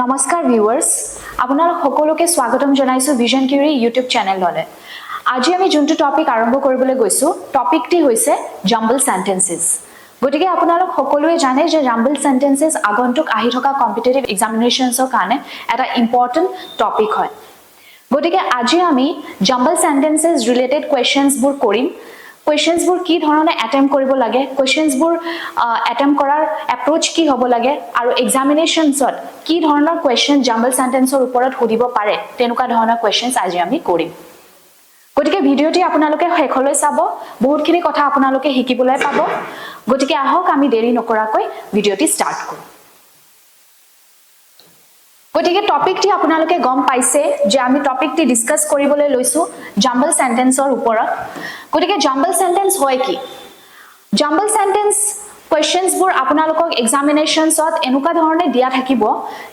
নমস্কাৰ ভিউয়াৰ্স আপোনালোক সকলোকে স্বাগতম জনাইছো ভিজন কিউৰি ইউটিউব চেনেললৈ আজি আমি যোনটো টপিক আৰম্ভ কৰিবলৈ গৈছো টপিকটি হৈছে জাম্বল সেন্টেন্সেস গতিকে আপোনালোক সকলোৱে জানে যে জাম্বল সেন্টেন্সেস আগন্তুক আহি থকা কম্পিটিটিভ এক্সামিনেশনছৰ কাৰণে এটা ইম্পৰ্টেন্ট টপিক হয় গতিকে আজি আমি জাম্বল সেন্টেন্সেস ৰিলেটেড কোৱেশ্চনছ বোৰ কৰিম Questions bur ki dhorone attempt koribo lage questions bur attempt korar approach ki hobo lage aru examinations ot ki dhoroner question jumble sentence or uporot hudibo pare tenuka dhoroner questions aji ami korim gotike video ti apunaloke hekholoi sabo bahut khini kotha apunaloke hikibolai pabo gotike ahok ami deri nokorakoi video ti start koru গটিকে টপিকটি আপোনালোকে গম পাইছে যে আমি টপিকটি discuss কৰিবলৈ লৈছো jumble সেন্টেন্সৰ ওপৰত গটিকে জাম্বল সেন্টেন্স হয় কি জাম্বল সেন্টেন্স কোৱেশ্চনছ বোৰ আপোনালোকক এক্সামিনেশনছত এনুকা ধৰণে দিয়া থাকিব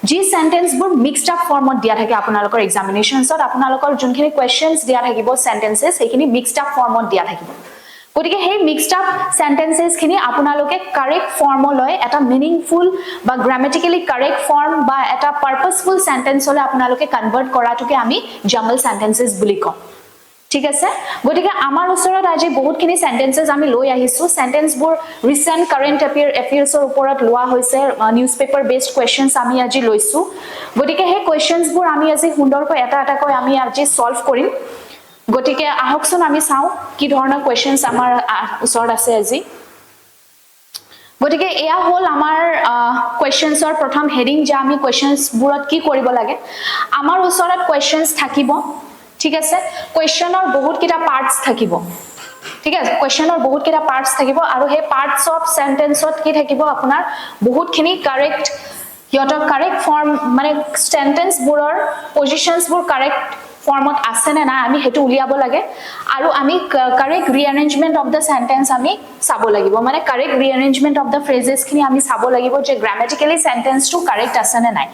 যি সেন্টেন্স বোৰ মিক্সড আপ ফৰ্মত দিয়া থাকে আপোনালোকৰ এক্সামিনেশনছত আপোনালোকৰ যোনখিনি কোৱেশ্চনছ দিয়া থাকিব সেন্টেন্সেস সেইখিনি মিক্সড আপ ফৰ্মত দিয়া থাকিব গটিকে হে মিক্সড আপ সেন্টেন্সেস খিনি আপোনালোকে কারেক্ট ফর্মলৈ এটা মিনিংফুল বা গ্রামাটিক্যালি কারেক্ট ফর্ম বা এটা পারপাসফুল সেন্টেন্সলৈ আপোনালোকে কনভার্ট কৰাটোকে আমি জাম্বল সেন্টেন্সেস বুলি কওঁ ঠিক আছে গটিকে আমাৰ ওচৰত আজি বহুতখিনি সেন্টেন্সেস আমি লৈ আহিছো সেন্টেন্সবোৰ ৰিসেন্ট কাৰেন্ট এফেয়াৰ্ছৰ ওপৰত লোৱা হৈছে নিউজপেপাৰ বেসড কোৱেশ্চনছ আমি আজি লৈছো গটিকে হে কোৱেশ্চনছবোৰ আমি আজি সুন্দৰকৈ এটা এটাকৈ আমি আজি সলভ কৰিম গটিকে আহকচোন আমি চাও কি ধৰণৰ কোৱেশ্চনছ আমাৰ ওচৰত আছে আজি গটিকে এয়া হল আমাৰ কোৱেশ্চনছৰ প্ৰথম হেডিং যে আমি কোৱেশ্চনছ বুৰত কি কৰিব লাগে আমাৰ ওচৰত কোৱেশ্চনছ থাকিব ঠিক আছে কোৱেশ্চনৰ বহুত কিটা পাৰ্টস থাকিব ঠিক আছে কোৱেশ্চনৰ বহুত কিটা পাৰ্টস থাকিব আৰু হে পাৰ্টস অফ সেন্টেন্সত কি থাকিব আপোনাৰ বহুতখিনি কাৰেক্ট ইয়তৰ কাৰেক্ট ফৰ্ম মানে সেন্টেন্স বুৰৰ পজিশনছ বুৰ কাৰেক্ট ফৰ্মত আছে না আমি হেতু উলিয়াব লাগে আৰু আমি correct rearrangement of the sentence আমি সাব লাগিব মানে correct rearrangement of the phrases খিনি আমি সাব লাগিব যে গ্রামাটিক্যালি সেন্টেন্স টু কারেক্ট আছে না নাই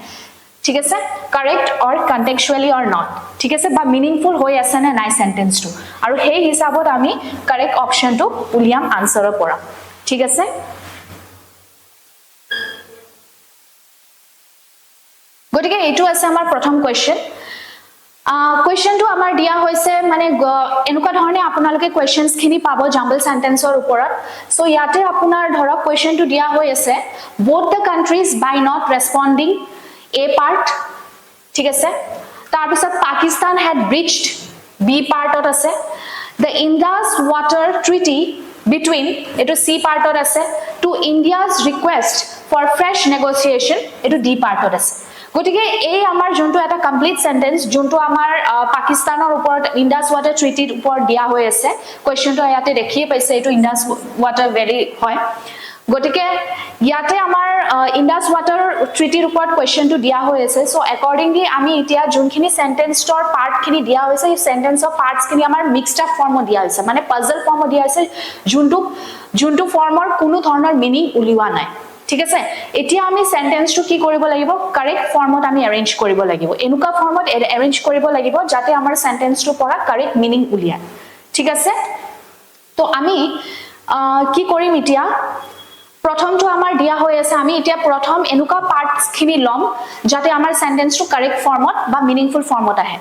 ঠিক আছে কারেক্ট অর কন্টেক্সচুয়ালি অর নট ঠিক আছে বা মিনিংফুল হৈ আছে না নাই সেন্টেন্স টু আৰু সেই হিসাবত আমি কাৰেক্ট অপশন টু উলিয়াম আনসাৰৰ পৰা ঠিক আছে গটিকে এটো আছে আমাৰ প্ৰথম question question to amar dia hoise mane enuka dhorone apunaloke questions khini pabo jumble sentenceor uporat so yate apunar dhorok question to dia hoi ase both the countries by not responding a part thik ase tar pisot Pakistan had breached b part ot ase the Indus water treaty between eto c part ot ase to India's request for fresh negotiation eto d part ot ase গটিকে এই আমাৰ যোনটো এটা complete sentence যোনটো আমাৰ পাকিস্তানৰ ওপৰত Indus water ট্ৰিটিৰ ওপৰত দিয়া হৈ আছে কোৱেশ্চনটো ইয়াতে দেখিয়ে পাইছে এটো ইন্ডাস ওয়াটাৰ ভেলি হয় গটিকে ইয়াতে আমাৰ ইন্ডাস ওয়াটাৰ ট্ৰিটিৰ ওপৰত কোৱেশ্চনটো দিয়া হৈ আছে সো একৰ্ডিংলি আমি এতিয়া যোনখিনি সেন্টেন্সৰ পাৰ্ট খিনি দিয়া হৈছে এই সেন্টেন্সৰ পাৰ্টস খিনি আমাৰ মিক্সড আপ ফৰ্মত দিয়া হৈছে মানে পাজল ফৰ্মত দিয়া হৈছে যোনটো ফৰ্মৰ কোনো ধৰণৰ মিনিং উলিওৱা নাই ঠিক আছে এতিয়া আমি সেন্টেন্স টু কি কৰিব লাগিব কাৰেক্ট ফৰ্মত আমি অ্যাৰেঞ্জ কৰিব লাগিব এনুকা ফৰ্মত অ্যাৰেঞ্জ কৰিব লাগিব যাতে আমাৰ সেন্টেন্স টু পৰা কাৰেক্ট মিনিং উলিয়া ঠিক আছে তো আমি কি কৰিম এতিয়া প্ৰথমটো আমাৰ দিয়া হৈ আছে আমি এতিয়া প্ৰথম এনুকা পাৰ্টস খিনি লম যাতে আমাৰ সেন্টেন্স টু কাৰেক্ট ফৰ্মত বা মিনিংফুল ফৰ্মত আহে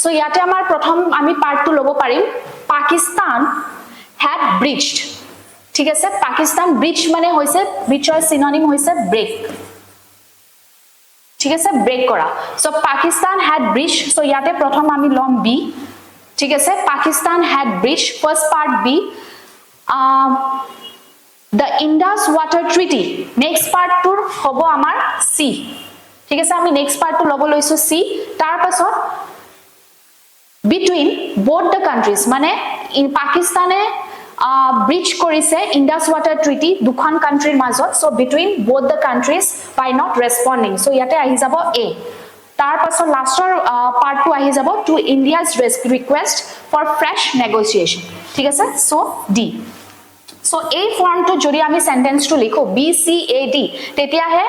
সো ইয়াতে আমাৰ প্ৰথম আমি পাৰ্টটো লব পাৰিম পাকিস্তান had breached ঠিক আছে পাকিস্তান ব্ৰিচ মানে হইছে ব্ৰিচৰ সিনোনিম হইছে ব্ৰেক ঠিক আছে ব্ৰেক কৰা so Pakistan had breached so ইয়াতে প্ৰথম আমি লম বি ঠিক আছে Pakistan had breached first part b the Indus water treaty next part tour হ'ব আমাৰ c ঠিক আছে আমি next part to লব লৈছো c তাৰ পাছত between both the countries মানে in পাকিস্তানে breach korise Indus water treaty দুখন কান্ট্ৰিৰ মাজত so between both the countries by not responding so yate ahi jabo a tar pasor lastor part to ahi jabo to India's request for fresh negotiation ঠিক আছে so d so এই ফৰ্মটো যদি আমি সেন্টেন্সটো লিখো BCAD তেতিয়া হে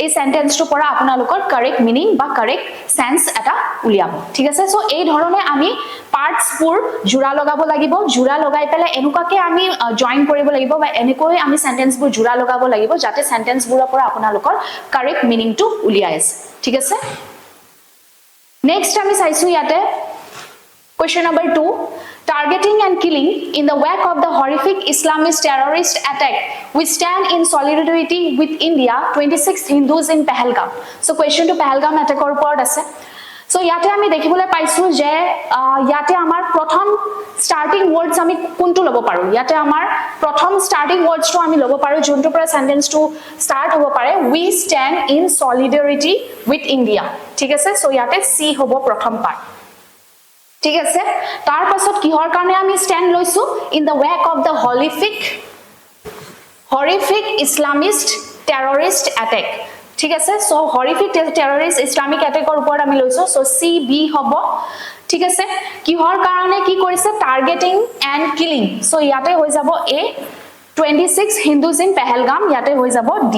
এই সেন্টেন্সটো পৰা আপোনালোকৰ কাৰেক্ট মিনিং বা কাৰেক্ট সেন্স এটা উলিয়াব ঠিক আছে সো এই ধৰণে আমি পাৰ্টস বোৰ জোৰা লগাব লাগিব জোৰা লগাই পেলে এনুকাকে আমি জয়েন কৰিব লাগিব বা এনেকৈ আমি সেন্টেন্স বোৰ জোৰা লগাব লাগিব যাতে সেন্টেন্স বোৰৰ পৰা আপোনালোকৰ কাৰেক্ট মিনিংটো উলিয়াই আছে ঠিক আছে নেক্সট আমি চাইছো ইয়াতে question number 2 targeting and killing in the wake of the horrific Islamist terrorist attack we stand in solidarity with India 26 Hindus in Pahalgam so question to Pahalgam attack or upor ase so yate ami dekhibole paisu je yate amar prothom starting words ami kuntu lobo paru yate amar prothom starting words to ami lobo paru jonto pura sentence to start hobo pare we stand in solidarity with India thik ase so yate C hobo prothom part ঠিক আছে তার পাছত কিহৰ কাৰণে আমি stand লৈছো in the ওয়েক of the horrific Islamist terrorist attack ঠিক আছে so horrific terrorist Islamic attack ৰ ওপৰত আমি লৈছো সো CB হ'ব ঠিক আছে কিহৰ কাৰণে কি কৰিছে টাৰ্গেটিং এন্ড কিলিং সো ইয়াতে হৈ যাব A 26 Hindus in Pahalgam ইয়াতে হৈ যাব D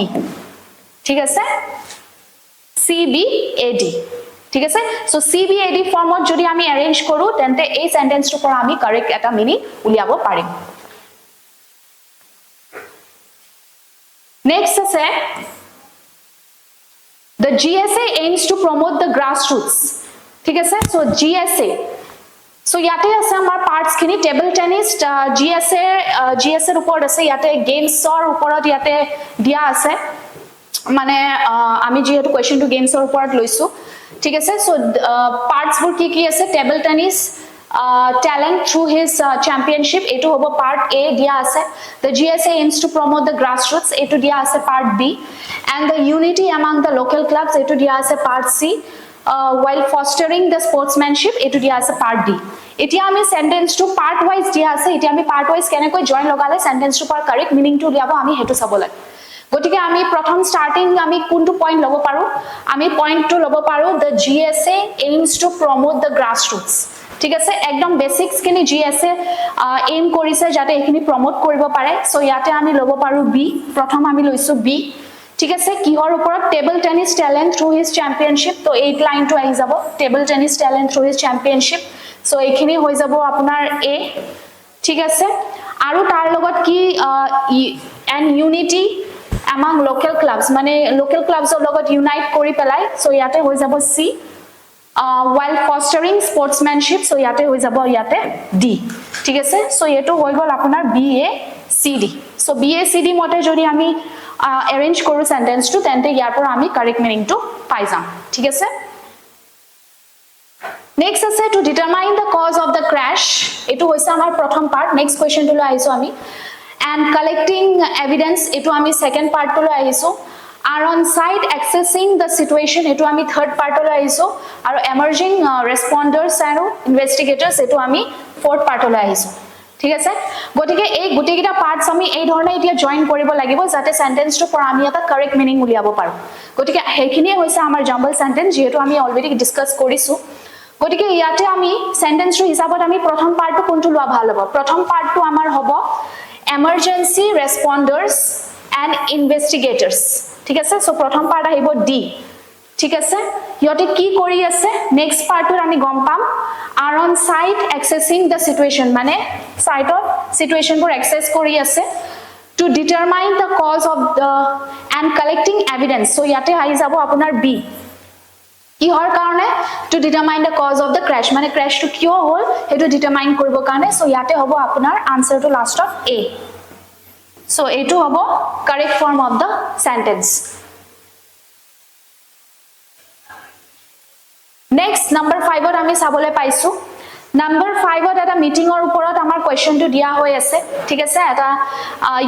ঠিক আছে CBAD ঠিক আছে সো CBAD ফর্মত যদি আমি অ্যারেঞ্জ কৰো তেন্তে এই সেন্টেন্সটো পৰা আমি কাৰেক্ট এটা মিনিং উলিয়াব পাৰিম নেক্সট আছে the GSA aims to promote the grassroots ঠিক আছে সো GSA সো ইয়াতে আছে আমাৰ পাৰ্টস খিনি টেবল টেনিস GSA ৰ ওপৰত আছে ইয়াতে গেমছৰ ওপৰত ইয়াতে দিয়া আছে মানে আমি যেহেতু কোৱেশ্চন টু গেমছৰ ওপৰত লৈছো ঠিক আছে সো পাৰ্টস বোৰ কি আছে table tennis talent through his championship etu hobo part A dia ase the GSA aims to promote the grassroots etu dia ase part B and the unity among the local clubs etu dia ase part C while fostering the sportsmanship etu dia ase part D etia ami sentence to part wise dia ase etia ami part wise kenekoi join logale sentence to par correct meaning to liabo ami hetu sabole গটিকে আমি প্রথম starting আমি কোনটো point লব পাৰো আমি point two লব পাৰো the GSA aims to promote the grassroots ঠিক আছে একদম বেসিক্স কিনি GSA এম কৰিছে যাতে এখিনি প্ৰমোট কৰিব পাৰে সো ইয়াতে আমি লব পাৰো B প্ৰথম আমি লৈছো B ঠিক আছে কিহৰ ওপৰত table tennis talent through his championship তো এই লাইনটো আহি যাব table tennis talent through his championship so এখিনি হৈ যাব আপোনাৰ A ঠিক আছে আৰু তাৰ লগত কি and unity among local clubs মানে local clubs or logot unite kori pelai so yate hoi jabo C while fostering sportsmanship so yate hoi jabo yate D ঠিক আছে so eto hoi gol apunar BACD so BACD mote jodi ami arrange koru sentence to tente yar por ami correct meaning to pai jam ঠিক আছে next ase to determine the cause of the crash eto hoise amar prothom part next question to lo aiso ami and collecting evidence etu ami second part to lo aiso are on site accessing the situation etu ami third part to lo aiso aru emerging responders and investigators etu ami fourth part to lo aiso ঠিক আছে গটিকে এই গুটিকিটা parts আমি এই ধৰণে এতিয়া join কৰিব লাগিব যাতে সেন্টেন্স টু পৰা আমি এটা কাৰেক্ট মিনিং উলিয়াব পাৰো গটিকে হেখিনিয়ে হৈছে আমাৰ জাম্বল সেন্টেন্স যেহেতু আমি অলৰেডি ডিসকাস কৰিছো গটিকে ইয়াতে আমি সেন্টেন্স টু হিচাপত আমি প্ৰথম পাৰ্টটো কোনটো লোৱা ভাল হ'ব প্ৰথম পাৰ্টটো আমাৰ হ'ব emergency responders and investigators ঠিক আছে সো প্ৰথম পাৰ্ট আহিব D ঠিক আছে ইয়তে কি কৰি আছে নেক্সট পাৰ্টৰ আমি গম পাম are on site accessing the situation মানে সাইটৰ সিচুৱেশন বোৰ এক্সেস কৰি আছে to determine the cause of the and collecting evidence so ইয়াতে আহি যাব আপোনাৰ B কিহৰ কাৰণে to determine the cause of the crash মানে crash to কিয় হল হেতু ডিটাৰমাইন কৰিব কাৰণে সো ইয়াতে হ'ব আপোনাৰ answer to last of A so এটো হ'ব correct form of the sentence next number 5 ত আমি চাবলৈ পাইছো number 5 ত এটা মিটিংৰ ওপৰত আমাৰ কোৱেশ্চনটো দিয়া হৈ আছে ঠিক আছে এটা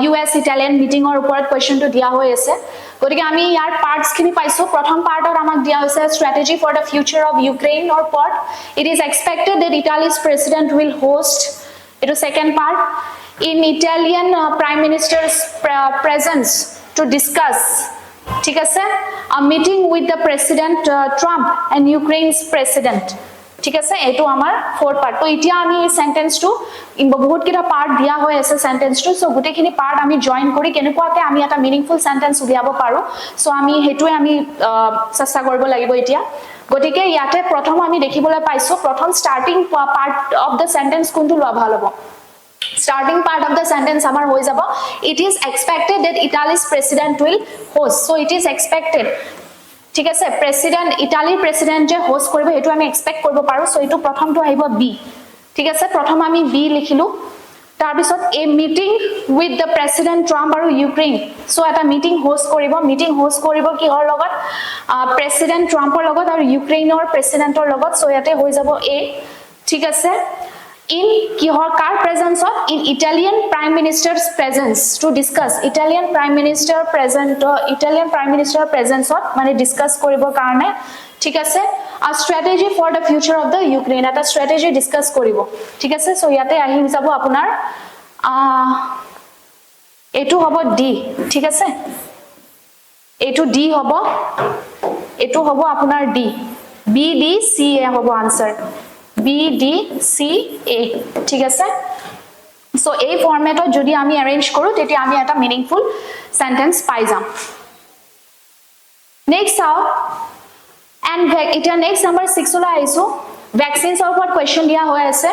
US ইটালিয়ান মিটিংৰ ওপৰত কোৱেশ্চনটো দিয়া হৈ আছে গতিকে আমি ইয়াৰ পাৰ্টস খিনি পাইছো প্ৰথম পাৰ্টত আমাক দিয়া হৈছে strategy for the future of Ukraine or part it is expected that Italy's president will host it is second part in Italian prime minister's presence to discuss ঠিক আছে a meeting with the president Trump and Ukraine's president ঠিক আছে এটো আমাৰ fourth part তো ইতিয়া আমি এই সেন্টেন্সটো বহুত কিটা পাৰ্ট দিয়া হৈ আছে সেন্টেন্সটো সো গুটেখিনি পাৰ্ট আমি জয়েন কৰি কেনেকুৱাকে আমি এটা মিনিংফুল সেন্টেন্স উলিয়াব পাৰো সো আমি হেতুৱে আমি চেষ্টা কৰিব লাগিব ইতিয়া গটিকে ইয়াতে প্ৰথম আমি দেখিবলৈ পাইছো প্ৰথম starting part of the sentence কোনটো লোৱা ভাল হ'ব Starting part of the sentence amar hoi jabo it is expected that Italy's president will host so it is expected ঠিক আছে প্রেসিডেন্ট ইটালীৰ প্ৰেসিডেন্ট যে হোস্ট কৰিব হেতু আমি এক্সপেক্ট কৰিব পাৰো সো এটো প্ৰথমটো আহিব বি ঠিক আছে প্ৰথম আমি বি লিখিলো তাৰ পিছত এ meeting with the president Trump আৰু ইউক্ৰেইন সো এটা মিটিং হোস্ট কৰিব কিহৰ লগত প্ৰেসিডেন্ট ট্ৰাম্পৰ লগত আৰু ইউক্ৰেইনৰ প্ৰেসিডেন্টৰ লগত সো ইয়াতে হৈ যাব এ ঠিক আছে in kihor car presence of in Italian prime minister's presence to discuss Italian prime minister presence of mane discuss koribor karone ঠিক আছে a strategy for the future of the Ukraine eta strategy discuss koribo ঠিক আছে so yate ahi jabo apunar etu hobo d ঠিক আছে etu d hobo etu hobo apunar d b d c a hobo answer B D C A ঠিক আছে so এই ফরম্যাটত যদি আমি arrange কৰো তেতিয়া আমি এটা মিনিংফুল সেন্টেন্স পাই যাম নেক্সট আও এন্ড এটা নেক্সট নাম্বার 6 লৈ আইছো ভ্যাকসিনস অৰ ওপৰত কোৱেশ্চন দিয়া হৈ আছে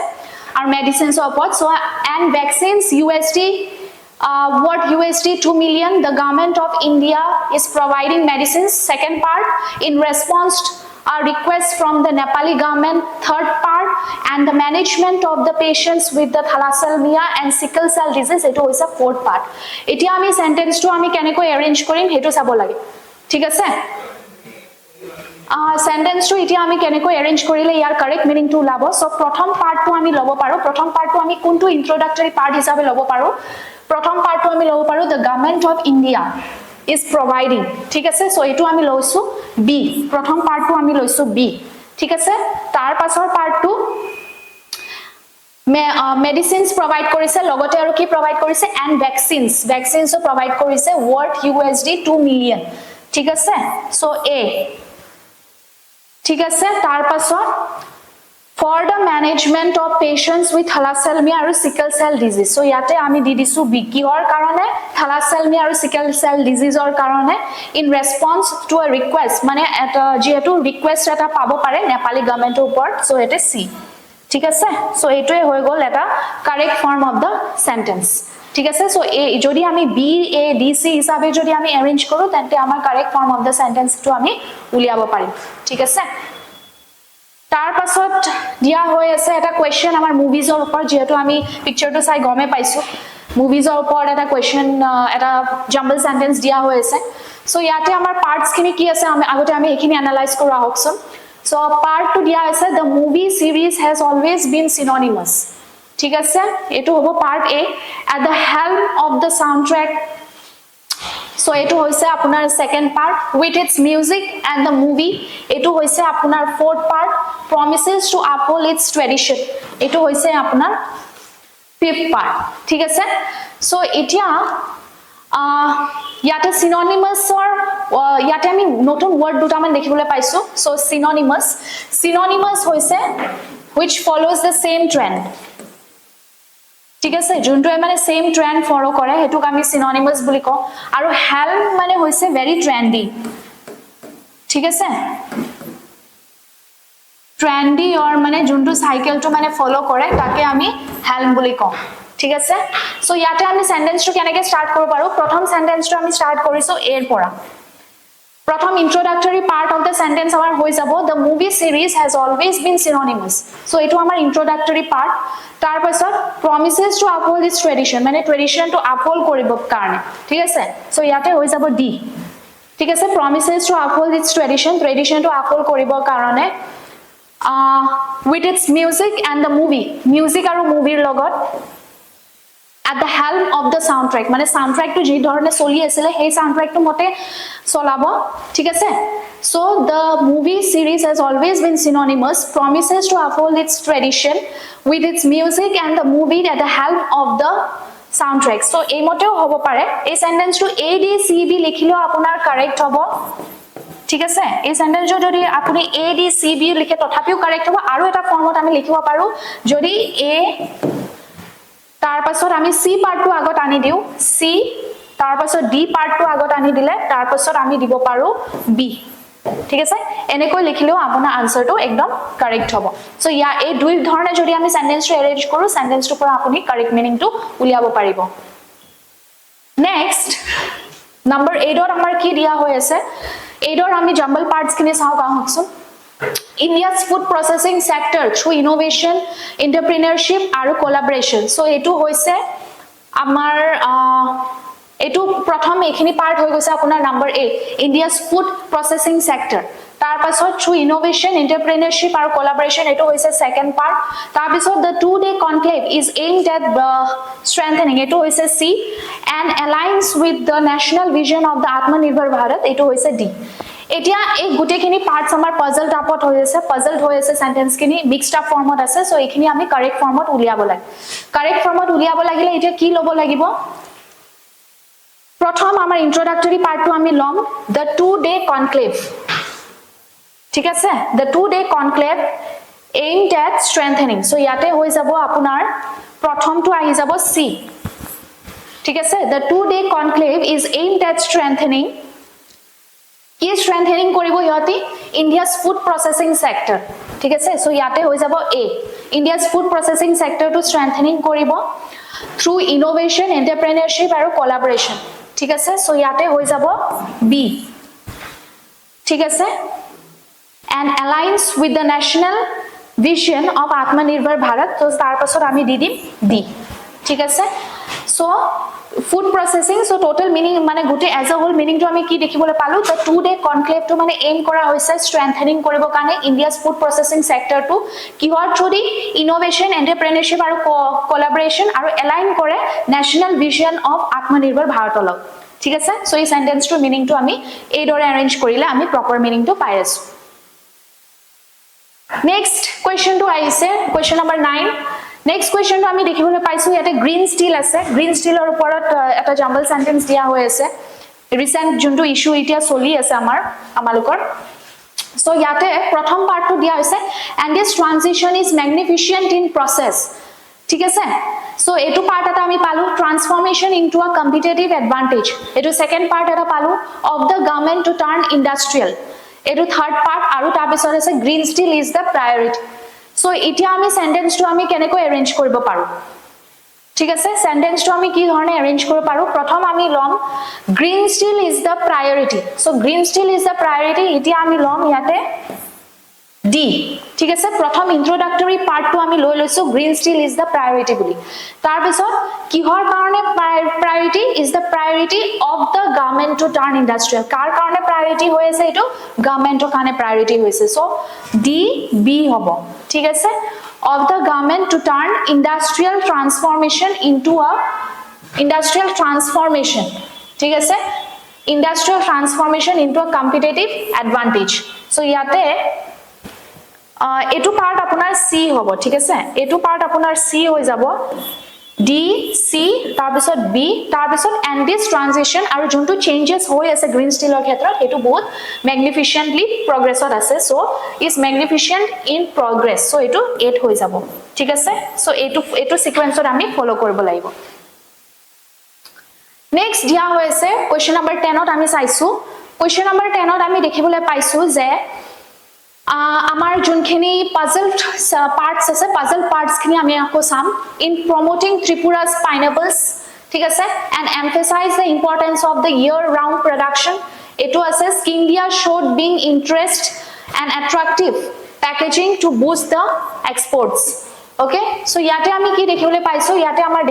আৰু মেডিসিনস অৰ ওপৰত so and vaccines USD worth USD 2 million the government of India is providing medicines second part in response a request from the Nepali government third part and the management of the patients with the thalassemia and sickle cell disease eto is a fourth part etia ami sentence to ami keneko arrange korim hetu sabo lage ঠিক আছে sentence to etia ami keneko arrange korile yar correct meaning to labo so prothom part to ami lobo paro prothom part to ami kuntu introductory part hisabe lobo paro prothom part to ami lobo paro the government of India is providing ঠিক আছে so এটো আমি লইছো B প্রথম পার্টটো আমি লইছো B ঠিক আছে তার পাছৰ পাৰ্টটো মেডিসিনস প্ৰভাইড কৰিছে লগতে আৰু কি প্ৰভাইড কৰিছে এন্ড ভ্যাকসিনসও প্ৰভাইড কৰিছে worth USD 2 million ঠিক আছে সো এ ঠিক আছে তার পাছৰ for the management of patients with thalassemia or sickle cell disease so yate ami di disu bikihor karone thalassemia or sickle cell disease or karone in response to a request mane eta jehetu request eta pabo pare Nepali government upor so it is C ঠিক আছে so etoi hoy gol eta correct form of the sentence ঠিক আছে so a jodi ami b a d c hisabe jodi ami arrange koru tente amar correct form of the sentence to ami uliabo parim ঠিক আছে তার পাছত দিয়া হৈ আছে এটা কোৱেশ্চন আমাৰ মুভিজৰ ওপৰত যেহেতু আমি পিকচাৰটো চাই গমে পাইছো মুভিজৰ ওপৰত এটা কোৱেশ্চন এটা জাম্বল সেন্টেন্স দিয়া হৈ আছে সো ইয়াতে আমাৰ পাৰ্টস খিনি কি আছে আমি আগতে আমি এখিনি এনালাইজ কৰা হকছম সো পাৰ্ট টু দিয়া আছে the movie series has always been synonymous ঠিক আছে এটো হ'ব part A at the helm of the soundtrack so eto hoise apunar second part with its music and the movie eto hoise apunar fourth part promises to uphold its tradition eto hoise apunar fifth part ঠিক আছে so etia yate synonymous or yate ami notun word duta man dekhibole paisu so synonymous hoise which follows the same trend ঠিক আছে যোনটো মানে same trend ফলো কৰে হেতুক আমি synonymous বুলি কও আৰু হেল্ম মানে হৈছে ভেৰি ট্ৰেন্ডি ঠিক আছে ট্ৰেন্ডি অৰ মানে যোনটো সাইকেলটো মানে ফলো কৰে তাকে আমি হেল্ম বুলি কও ঠিক আছে সো ইয়াতে আমি সেন্টেন্সটো কেনেকৈ স্টার্ট কৰিব পাৰো প্ৰথম সেন্টেন্সটো আমি স্টাৰ্ট কৰিছো এৰ পৰা প্ৰথম ইন্ট্ৰোডাক্টৰি পাৰ্ট অফ দ্য সেন্টেন্স আমাৰ হৈ যাব the movie series has always been synonymous so এটো আমাৰ ইন্ট্ৰোডাক্টৰি পাৰ্ট তাৰ পাছত promises to uphold its tradition মানে ট্ৰেডিশন টু আপহোল্ড কৰিব কাৰণে ঠিক আছে সো ইয়াতে হৈ যাব ডি ঠিক আছে promises to uphold its tradition two uphold কৰিব কাৰণে with its music and the movie music আৰু মুভিৰ লগত at the helm of the soundtrack মানে soundtrack to ji dhorone soli asile hey soundtrack to mote solabo ঠিক আছে so the movie series has always been synonymous promises to uphold its tradition with its music and the movie at the helm of the soundtrack so ei moteo hobo pare ei sentence to a d c b likhilo apunar correct hobo ঠিক আছে এই সেন্টেন্সটো যদি আপুনি A D C B লিখে তথাপিও correct হ'ব আৰু এটা ফৰ্মত আমি লিখিব পাৰো যদি এ তাৰ পাছত আমি সি পাৰ্টটো আগত আনি দিও সি তাৰ পাছত ডি পাৰ্টটো আগত আনি দিলে তাৰ পাছত আমি দিব পাৰো বি ঠিক আছে এনেকৈ লিখিলেও আপোনাৰ আনসাৰটো একদম কাৰেক্ট হ'ব সো ইয়া এই দুই ধৰণে যদি আমি সেন্টেন্সটো এৰেঞ্জ কৰো সেন্টেন্সটো পৰা আপুনি কাৰেক্ট মিনিংটো উলিয়াব পাৰিব নেক্সট নাম্বাৰ 8 ত আমাৰ কি দিয়া হৈ আছে 8 ৰ আমি জাম্বল পাৰ্টস খিনি চাও কাহকচোন India's food processing sector through innovation, entrepreneurship আৰু collaboration. So এটো হৈছে আমাৰ এটো প্ৰথম এখিনি পাৰ্ট হৈ গৈছে আপোনাৰ number 8 India's food processing sector. তাৰ পাছত through innovation, entrepreneurship আৰু collaboration এটো হৈছে second part. তাৰ পিছত the 2-day conclave is aimed at strengthening এটো হৈছে C and aligns with the national vision of the Atmanirbhar Bharat এটো হৈছে D. এতিয়া এই গুটেখিনি পাৰ্টস আমাৰ পাজল টাইপত হৈ আছে পাজলড হৈ আছে সেন্টেন্স খিনি মিক্সড আপ ফৰ্মত আছে সো এইখিনি আমি কাৰেক্ট ফৰ্মত উলিয়াব লাগে কাৰেক্ট ফৰ্মত উলিয়াব লাগিলে এতিয়া কি লব লাগিব প্ৰথম আমাৰ ইন্ট্ৰোডাক্টৰি পাৰ্টটো আমি লম the 2-day conclave ঠিক আছে the 2-day conclave aimed at strengthening so ইয়াতে হৈ যাব আপোনাৰ প্ৰথমটো আহি যাব C ঠিক আছে the 2-day conclave is aimed at strengthening কি strengthening কৰিব হিয়তি India's food processing sector ঠিক আছে সো ইয়াতে হৈ যাব A India's food processing sector to strengthening কৰিব through innovation entrepreneurship আৰু collaboration ঠিক আছে সো ইয়াতে হৈ যাব B ঠিক আছে and aligns with the national vision of Atmanirbhar Bharat so তাৰ পাছত আমি দি দিম D ঠিক আছে so food processing so total meaning মানে গুটে as a whole meaning to আমি কি দেখিবলৈ পালো the 2-day conclave to মানে aim কৰা হৈছে strengthening কৰিব কাৰণে India's food processing sector to কিহৰ থ্ৰু innovation entrepreneurship আৰু collaboration আৰু align কৰে national vision of Atmanirbhar Bharat লগ ঠিক আছে সো এই সেন্টেন্স টু মিনিং টু আমি এই দৰে অ্যাৰেঞ্জ কৰিলে আমি প্ৰপাৰ মিনিং টু পাই আছো নেক্সট কোৱেশ্চন টু আহিছে question number 9 Next question to আমি দেখিবলৈ পাইছো ইয়াতে গ্ৰীন ষ্টিল আছে গ্ৰীন ষ্টিলৰ ওপৰত এটা জাম্বল সেন্টেন্স দিয়া হৈ আছে ৰিসেন্ট যোনটো ইস্যু এতিয়া চলি আছে আমালোকৰ সো ইয়াতে প্ৰথম পাৰ্টটো দিয়া হৈছে and this transition is magnificent in process ঠিক আছে সো এটো পাৰ্ট এটা আমি পালো transformation into a competitive advantage এটো সেকেন্ড পাৰ্ট এটা পালো of the government to turn industrial এটো থাৰ্ড পাৰ্ট আৰু তাৰ পিছত আছে green steel is the priority so এতিয়া আমি সেন্টেন্সটো আমি কেনেকৈ অ্যাৰেঞ্জ কৰিব পাৰো ঠিক আছে সেন্টেন্সটো আমি কি ধৰণে অ্যাৰেঞ্জ কৰিব পাৰো প্ৰথম আমি লম green steel is the priority so green steel is the priority এতিয়া আমি লম ইয়াতে ডি ঠিক আছে প্ৰথম ইন্ট্ৰোডাক্টৰি পাৰ্টটো আমি লৈ লৈছো green steel is the priority বুলি তাৰ পিছত কিহৰ কাৰণে priority is the priority of the government to turn industrial কাৰ কাৰণে প্ৰায়োৰিটি হৈ আছে এটো গভৰ্নমেন্টৰ কাৰণে প্ৰায়োৰিটি হৈছে সো ডি বি হ'ব ঠিক আছে of the government to turn industrial transformation into a industrial transformation ঠিক আছে industrial transformation into a competitive advantage so ইয়াতে এটো পার্ট আপোনাৰ সি হ'ব ঠিক আছে এটো পাৰ্ট আপোনাৰ সি হৈ যাব ডি সি তাৰ পিছত বি তাৰ পিছত and this transition আৰু যোনটো চেঞ্জেস হৈ আছে গ্ৰীন ষ্টিলৰ ক্ষেত্ৰত এটো বহুত ম্যাগনিফিসেন্টলি প্ৰগ্ৰেছত আছে so is magnificent in progress so এটো 8 হৈ যাব ঠিক আছে সো এটো সিকোয়েন্সত আমি ফলো কৰিব লাগিব নেক্সট দিয়া হৈছে কোৱেশ্চন নম্বৰ 10 ত আমি চাইছো কোৱেশ্চন নম্বৰ 10 ত আমি দেখিবলৈ পাইছো যে আমাৰ যোনখিনি পাজলড পাৰ্টস আছে পাজল পাৰ্টস খিনি আমি আকৌ চাম in promoting Tripura's pineapples ঠিক আছে and emphasize the importance of the year round production eto ase Skindia showed being interest and attractive packaging to boost the exports okay so yate ami ki dekhibole paisu yate amar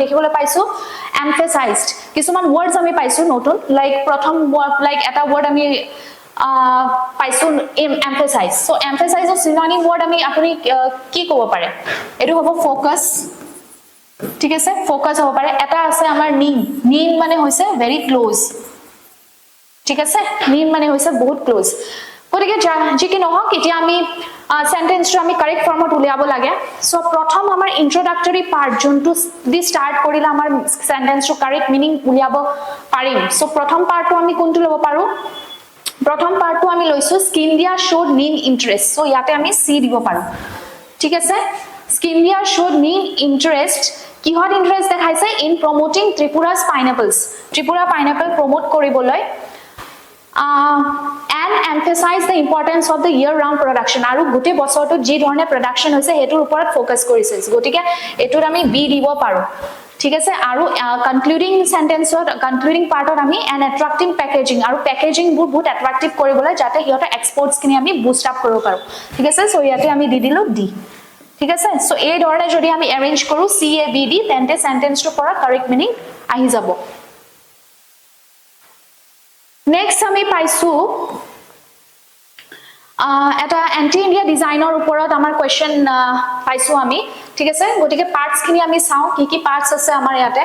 dekhibole paisu emphasized kisuman words ami paisu notun like prothom like eta word ami paisu emphasize so emphasize of synonym word ami apuni ki kobo pare etu hobo focus ঠিক আছে focus হ'ব পাৰে এটা আছে আমাৰ নিম মানে হৈছে ভেৰি ক্লোজ ঠিক আছে নিম মানে হৈছে বহুত ক্লোজ গতিকে যি কি নহওক এতিয়া আমি সেন্টেন্সটো আমি কারেক্ট ফর্মত উলিয়াব লাগে সো প্ৰথম আমাৰ ইন্ট্ৰোডাক্টৰি পাৰ্ট যোনটো দি স্টাৰ্ট কৰিলে আমাৰ সেন্টেন্সটো কাৰেক্ট মিনিং উলিয়াব পাৰিম সো প্ৰথম পাৰ্টটো আমি কোনটো লব পাৰো প্ৰথম পাৰ্টটো আমি লৈছো স্কিন দিয়া showed keen interest so ইয়াতে আমি সি দিব পাৰো ঠিক আছে স্কিন দিয়া showed keen interest কিহত ইন্টাৰেস্ট দেখাইছে in promoting Tripura's pineapples Tripura pineapple promote কৰিবলৈ and emphasize the importance of the year round production aru gote bosorto ji dhorne production hoise hetur uporat focus korise gotike etur ami b dibo paro ঠিক আছে aru concluding sentence or concluding part or ami an attractive packaging aru packaging বহুত attractive koribole jate hiota exports kini ami boost up koribo paro ঠিক আছে so yate ami di dilu d ঠিক আছে so এই ধৰণে যদি আমি arrange কৰো c a b d তেন্তে sentence to পৰা correct meaning আহি যাব next আমি পাইছো এটা এন্টি ইন্ডিয়া ডিজাইনৰ ওপৰত আমাৰ কোৱেশ্চন পাইছো আমি ঠিক আছে গটিকে পাৰ্টস খিনি আমি চাও কি কি পাৰ্টস আছে আমাৰ ইয়াতে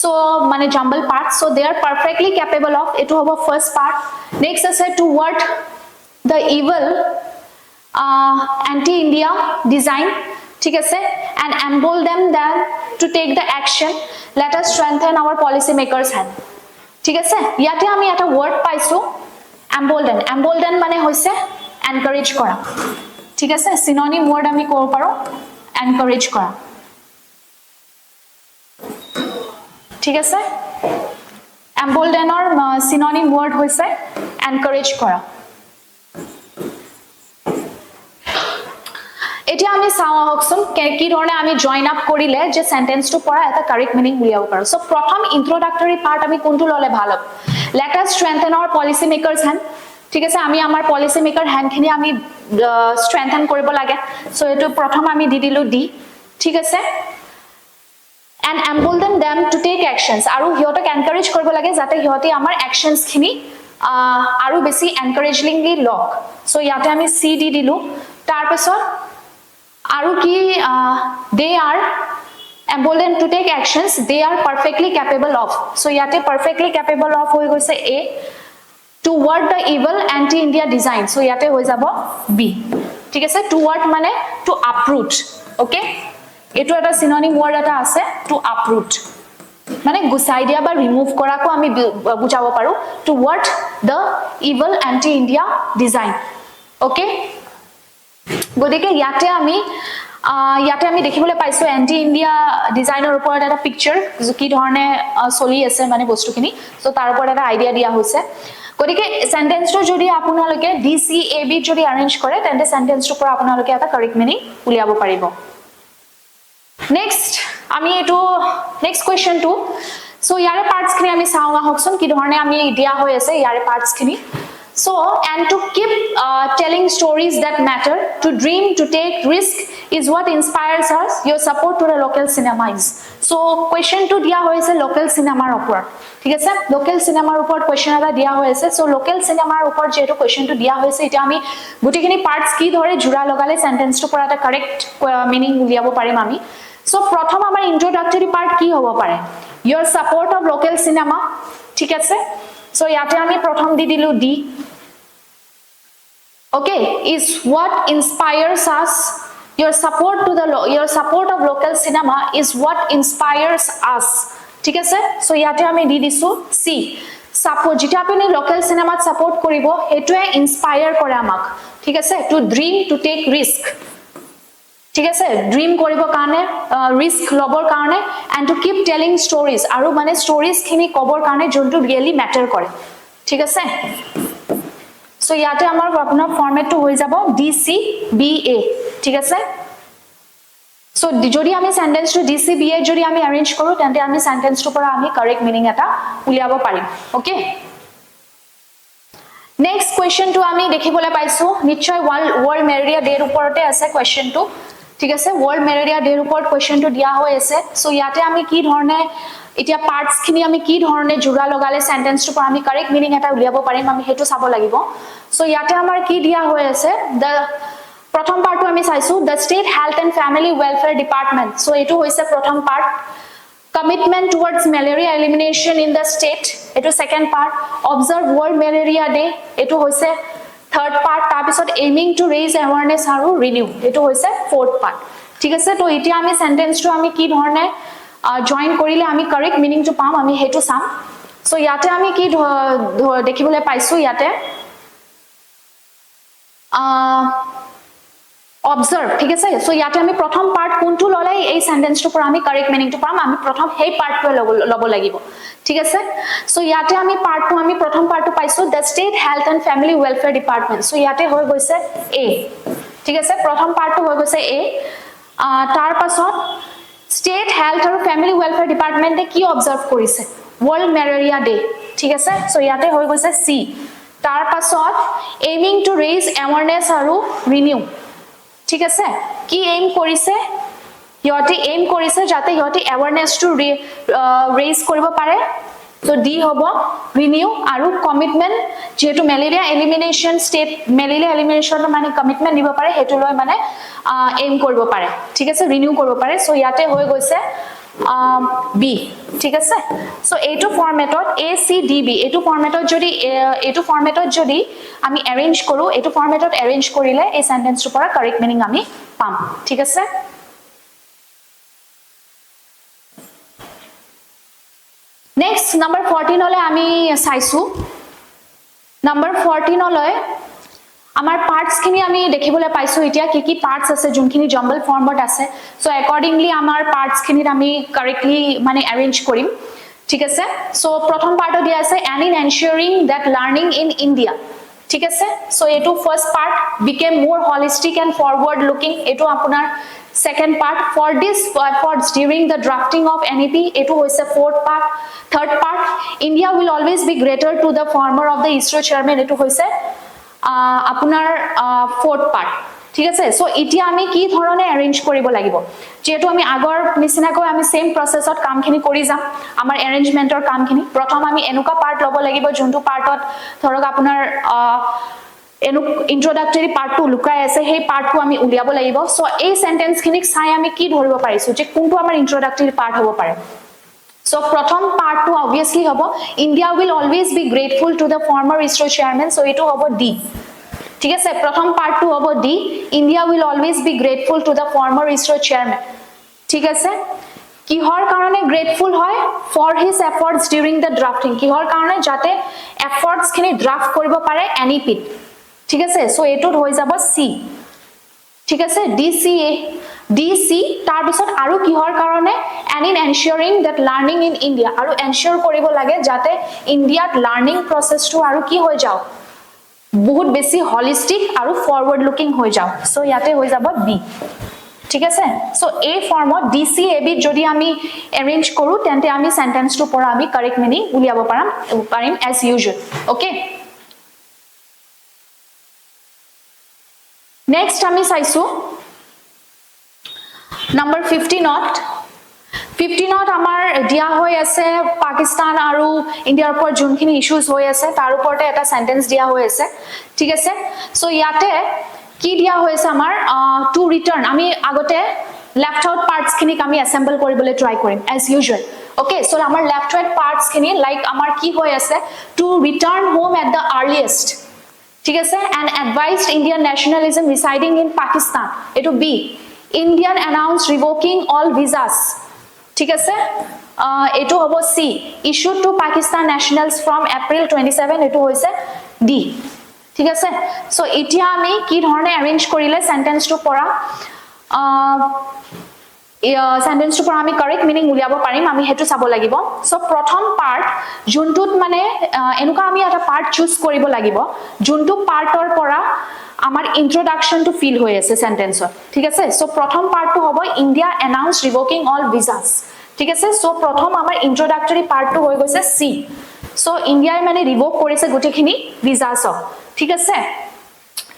so মানে jumble parts so they are perfectly capable of এটো হ'ব first part next আছে to what the evil anti india design ঠিক আছে and embolden them to take the action let us strengthen our policy makers hand ঠিক আছে ইয়াতে আমি এটা ওয়ার্ড পাইছো embolden মানে হৈছে encourage কৰা ঠিক আছে synonym word আমি ক'ব পাৰো encourage কৰা ঠিক আছে embolden or synonym word হৈছে encourage কৰা এতিয়া আমি চাও হকসন কি ধৰণে আমি জয়েন আপ কৰিলে যে সেন্টেন্স টু পৰা এটা কাৰেক্ট মিনিং উলিয়াব পাৰো সো প্ৰথম ইন্ট্ৰোডাক্টৰি পাৰ্ট আমি কোনটো ললে ভাল হ'ব let us strengthen our policy makers hand ঠিক আছে আমি আমাৰ পলিসি মেকাৰ হ্যান্ড খিনি আমি স্ট্ৰেংথেন কৰিব লাগে সো এটো প্ৰথম আমি দি দিলো ডি ঠিক আছে and embolden them to take actions আৰু হিয়তক এনকাৰেজ কৰিব লাগে যাতে হিয়তি আমাৰ actions খিনি আৰু বেছি এনকাৰেজিংলি লক সো ইয়াতে আমি সি দি দিলো তাৰ পিছত আৰু কি they are emboldened to take actions they are perfectly capable of so yate perfectly capable of hoy goise a toward the evil anti india design so yate hoy jabo b ঠিক আছে toward মানে to uproot okay eto eta synonym word eta ase to uproot মানে গুছাই দিয়া বা remove কৰাকো আমি বুজাব পাৰো toward the evil anti india design okay গদিকে ইয়াতে আমি দেখিবলৈ পাইছো এন্টি ইন্ডিয়া ডিজাইনৰ ওপৰত এটা পিকচাৰ কি ধৰণে চলি আছে মানে বস্তুখিনি সো তাৰ ওপৰত এটা আইডিয়া দিয়া হৈছে গদিকে সেন্টেন্সটো যদি আপোনালোকে ডি সি এ বি যদি অ্যাৰেঞ্জ কৰে তেন্তে সেন্টেন্সটো পৰা আপোনালোকে এটা কাৰেক্ট মিনিং উলিয়াব পাৰিব নেক্সট আমি এটো নেক্সট কোৱেশ্চনটো সো ইয়াৰে পাৰ্টস খিনি আমি চাও হকসন কি ধৰণে আমি দিয়া হৈ আছে ইয়াৰে পাৰ্টস খিনি So, and to keep telling stories that matter, to dream, to take risk is what inspires us. Your support to the local cinema is. So, question to dia hoise local cinema opor. ঠিক আছে local cinema opor question eta dia hoise. So, local cinema opor jeto question to dia hoise eta ami gutikini parts ki dhore jura logale sentence to pora eta correct meaning uliabo parim ami. So, prothom amar introductory part ki hobo pare? Your support of local cinema. ঠিক আছে so yate ami prothom di dilu d okay is what inspires us your support of local cinema is what inspires us ঠিক আছে so yate ami di disu c support jita apni local cinema support koribo etue inspire kore amak ঠিক আছে to dream to take risk ঠিক আছে dream koribo karone risk lobor karone and to keep telling stories aru mane stories khini kobor karone jontu really matter kore ঠিক আছে so yate amar apnar format to hoy jabo d c b a ঠিক আছে so jodi ami sentence to d c b a jodi ami arrange koru tente ami sentence to pora ami correct meaning eta uliabo parim okay next question to ami dekhibole paisu nichchoy world malaria day uporote ase question to ঠিক আছে world malaria day upor question to dia hoy ase so yate ami ki dhorne এতিয়া parts খিনি আমি কি ধৰণে জুৰা লগালে sentence to আমি correct meaning এটা উলিয়াব পাৰিম আমি হেতু চাব লাগিব সো ইয়াতে আমাৰ কি দিয়া হৈ আছে the প্ৰথম পাৰ্টটো আমি চাইছো the state health and family welfare department so এটো হৈছে প্ৰথম part commitment towards malaria elimination in the state এটো second part observe world malaria day এটো হৈছে থাৰ্ড পাৰ্ট তাৰ পিছত aiming to raise awareness আৰু renew এটো হৈছে ফোৰ্থ পাৰ্ট ঠিক আছে তো এতিয়া আমি সেন্টেন্স টু আমি কি ধৰণে জয়েন কৰিলে আমি কারেক্ট মিনিং টু পাম আমি হেতু সাম সো ইয়াতে আমি কি দেখিবলৈ পাইছো ইয়াতে observe ঠিক আছে সো ইয়াতে আমি প্ৰথম পাৰ্ট কোনটো ললে এই সেন্টেন্সটো পৰা আমি কাৰেক্ট মিনিংটো পাম আমি প্ৰথম হেই পাৰ্টটো লব লাগিব ঠিক আছে সো ইয়াতে আমি পাৰ্টটো আমি প্ৰথম পাৰ্টটো পাইছো the state health and family welfare department so ইয়াতে হৈ গৈছে এ ঠিক আছে প্ৰথম পাৰ্টটো হৈ গৈছে এ তাৰ পাছত ষ্টেট হেলথ আৰু ফ্যামিলি ওয়েলফেয়াৰ ডিপাৰ্টমেন্টে কি অবজাৰ্ভ কৰিছে ওয়াৰ্ল্ড মেলেৰিয়া ডে ঠিক আছে সো ইয়াতে হৈ গৈছে সি তাৰ পাছত এইমিং টু ৰেইজ এৱাৰনেছ আৰু ৰিনিউ ঠিক আছে কি এইম কৰিছে ইহতি এইম কৰিছে যাতে ইহতি এৱাৰনেছ টু ৰেইজ কৰিব পাৰে সো ডি হ'ব ৰিনিউ আৰু কমিটমেন্ট যেটো malaria elimination state malaria elimination মানে কমিটমেন্ট দিব পাৰে হেতু লৈ মানে এইম কৰিব পাৰে ঠিক আছে ৰিনিউ কৰিব পাৰে সো ইয়াতে হৈ গৈছে বি ঠিক আছে সো এইটো ফৰম্যাটত এ সি ডি বি এইটো ফৰম্যাটত যদি আমি অ্যাৰেঞ্জ কৰো এইটো ফৰম্যাটত অ্যাৰেঞ্জ কৰিলে এই সেন্টেন্সটোৰ পৰা কাৰেক্ট মিনিং আমি পাম ঠিক আছে নেক্সট নাম্বাৰ 14 লৈ আমি চাইছো নাম্বাৰ 14 লৈ আমাৰ পাৰ্টস খিনি আমি দেখিবলৈ পাইছো এতিয়া কি পাৰ্টস আছে যোনখিনি জাম্বল ফৰ্মত আছে সো একৰ্ডিংলি আমাৰ পাৰ্টস খিনিত আমি কাৰেক্টলি মানে অ্যাৰেঞ্জ কৰিম ঠিক আছে সো প্ৰথম পাৰ্টত দিয়া আছে and in ensuring that learning in India ঠিক আছে সো এটো first part became more holistic and forward looking এটো আপোনাৰ second part for this efforts during the drafting of NEP etu hoise fourth part third part India will always be greater to the former of the ISRO chairman etu hoise apunar fourth part ঠিক আছে so ইতিয়া আমি কি ধৰণে অ্যাৰেঞ্জ কৰিব লাগিব যেটো আমি আগৰ নিচিনাকৈ আমি সেম প্ৰসেছত কামখিনি কৰি যাম আমাৰ অ্যাৰেঞ্জমেন্টৰ কামখিনি প্ৰথম আমি এনুকা পাৰ্ট লব লাগিব যোনটো পাৰ্টত ধৰক আপোনাৰ introductory part to লুকাই আছে সেই পাৰ্টটো আমি উলিয়াব লাগিব সো এই সেন্টেন্স খিনিক চাই আমি কি ধৰিব পাৰিছো যে কোনটো আমাৰ introductory part হ'ব পাৰে সো প্ৰথম পাৰ্টটো obviously হ'ব India will always be grateful to the former ISRO chairman so এটো হ'ব D ঠিক আছে প্ৰথম পাৰ্টটো হ'ব D India will always be grateful to the former ISRO chairman ঠিক আছে কিহৰ কাৰণে গ্ৰেটফুল হয় for his efforts during the drafting কিহৰ কাৰণে যাতে এফৰ্টস খিনি ড্ৰাফট কৰিব পাৰে NEP ঠিক আছে সো এটো হৈ যাব সি ঠিক আছে ডিসি তাৰ পিছত আৰু কিহৰ কাৰণে and in ensuring that learning in India আৰু এনশিওৰ কৰিব লাগে যাতে ইন্ডিয়াত লাৰ্নিং প্ৰসেসটো আৰু কি হৈ যাও বহুত বেছি হলিষ্টিক আৰু ফৰৱাৰ্ড লুকিং হৈ যাও সো ইয়াতে হৈ যাব বি ঠিক আছে সো এই ফৰ্মত ডিসি এবি যদি আমি অ্যাৰেঞ্জ কৰো তেন্তে আমি সেন্টেন্সটো পৰা আমি কাৰেক্ট মিনিং উলিয়াব পাৰিম as usual okay next আমি চাইছো number 15 আমাৰ দিয়া হৈ আছে পাকিস্তান আৰু ইন্ডিয়াৰ ওপৰত যোনখিনি ইস্যুজ হৈ আছে তাৰ ওপৰতে এটা সেন্টেন্স দিয়া হৈ আছে ঠিক আছে সো ইয়াতে কি দিয়া হৈ আছে আমাৰ টু ৰিটাৰ্ণ আমি আগতে লেফট আউট পাৰ্টস খিনিক আমি অ্যাসেম্বল কৰিবলৈ ট্ৰাই কৰিম as usual okay so আমাৰ লেফট আউট পাৰ্টস খিনি লাইক আমাৰ কি হৈ আছে to return home at the earliest ঠিক আছে and advised Indian nationalism residing in Pakistan eto B Indian announced revoking all visas ঠিক আছে eto hobo C issued to Pakistan nationals from April 27 eto hoise D ঠিক আছে so ইতিয়া আমি কি ধৰণে অ্যাৰেঞ্জ কৰিলে সেন্টেন্সটো পৰা সেন্টেন্সটো পৰা আমি কাৰেক্ট মিনিং উলিয়াব পাৰিম আমি হেতু চাব লাগিব সো প্ৰথম পাৰ্ট যোনটোত মানে এনুকা আমি এটা পাৰ্ট চুজ কৰিব লাগিব যোনটো পাৰ্টৰ পৰা আমাৰ ইন্ট্ৰোডাকশন টু ফিল হৈ আছে সেন্টেন্সত ঠিক আছে সো প্ৰথম পাৰ্টটো হ'ব India announced revoking all visas ঠিক আছে সো প্ৰথম আমাৰ ইন্ট্ৰোডাক্টৰি পাৰ্টটো হৈ গৈছে সি সো ইন্ডিয়াই মানে ৰিভোক কৰিছে গুটেখিনি ভিসাছ ঠিক আছে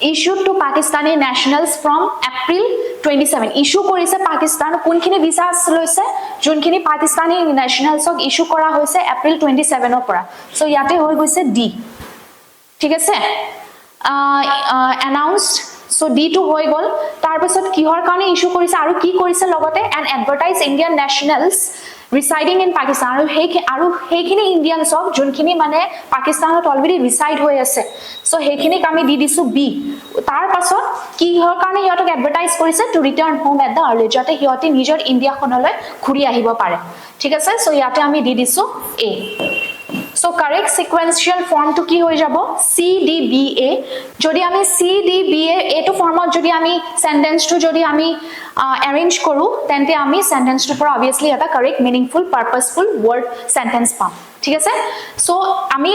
issued to Pakistani nationals from April 27 issue কৰিছে পাকিস্তান কোনখিনি ভিসাছ লৈছে যোনখিনি পাকিস্তানী ন্যাশনালছক ইস্যু কৰা হৈছে এপ্ৰিল 27 ৰ পৰা সো ইয়াতে হৈ গৈছে ডি ঠিক আছে announced so D2 হৈ গল তাৰ পিছত কিহৰ কাৰণে ইস্যু কৰিছে আৰু কি কৰিছে লগতে and advertise Indian nationals residing in Pakistan আৰু হেখিনি ইন্ডিয়ানছ অফ যোনখিনি মানে পাকিস্তানত অলৰেডি ৰিসাইড হৈ আছে সো হেখিনি আমি দি দিছো বি তাৰ পাছত কিহৰ কাৰণে ইহঁতক এডভাৰটাইজ কৰিছে to return home at the early যাতে হিয়তি নিজৰ ইণ্ডিয়াখনলৈ ঘূৰি আহিব পাৰে ঠিক আছে সো ইয়াতে আমি দি দিছো এ সো কারেক্ট সিকোয়েন্সিয়াল ফর্মটো কি হৈ যাব CDBA যদি আমি CDBA এটো ফর্মত যদি আমি সেন্টেন্সটো যদি আমি অ্যারেঞ্জ কৰো তেন্তে আমি সেন্টেন্সটোৰ পৰা অবভিয়াসলি এটা কাৰেক্ট মিনিংফুল পাৰপাসফুল ওয়াৰ্ড সেন্টেন্স পাম ঠিক আছে সো আমি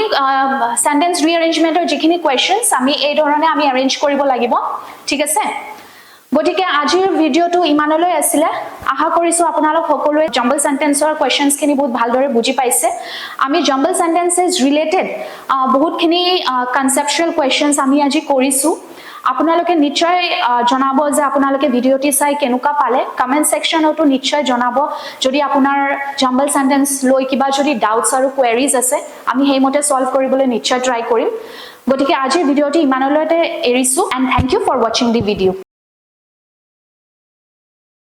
সেন্টেন্স ৰিঅ্যাৰেঞ্জমেন্টৰ যিখিনি কোৱেশ্চনস আমি এই ধৰণে আমি অ্যাৰেঞ্জ কৰিব লাগিব ঠিক আছে গটিকে আজিৰ ভিডিওটো ইমানলৈ আছিল আশা কৰিছো আপোনালোক সকলোৱে জাম্বল সেন্টেন্সৰ কোৱেশ্চনস খিনি বহুত ভালদৰে বুজি পাইছে আমি জাম্বল সেন্টেন্সেস ৰিলেটেড বহুতখিনি কনসেপচুৱেল কোৱেশ্চনস আমি আজি কৰিছো আপোনালোকে নিশ্চয় জনাব যে আপোনালোকে ভিডিওটি চাই কেনেকুৱা পালে কমেন্ট সেকশনতো নিশ্চয় জনাব যদি আপোনাৰ জাম্বল সেন্টেন্স লৈ কিবা যদি ডাউটস আৰু কোৱেৰিজ আছে আমি হেইমতে সলভ কৰিবলৈ নিশ্চয় ট্ৰাই কৰিম গটিকে আজিৰ ভিডিওটি ইমানলৈতে এৰিছো and thank you for watching the video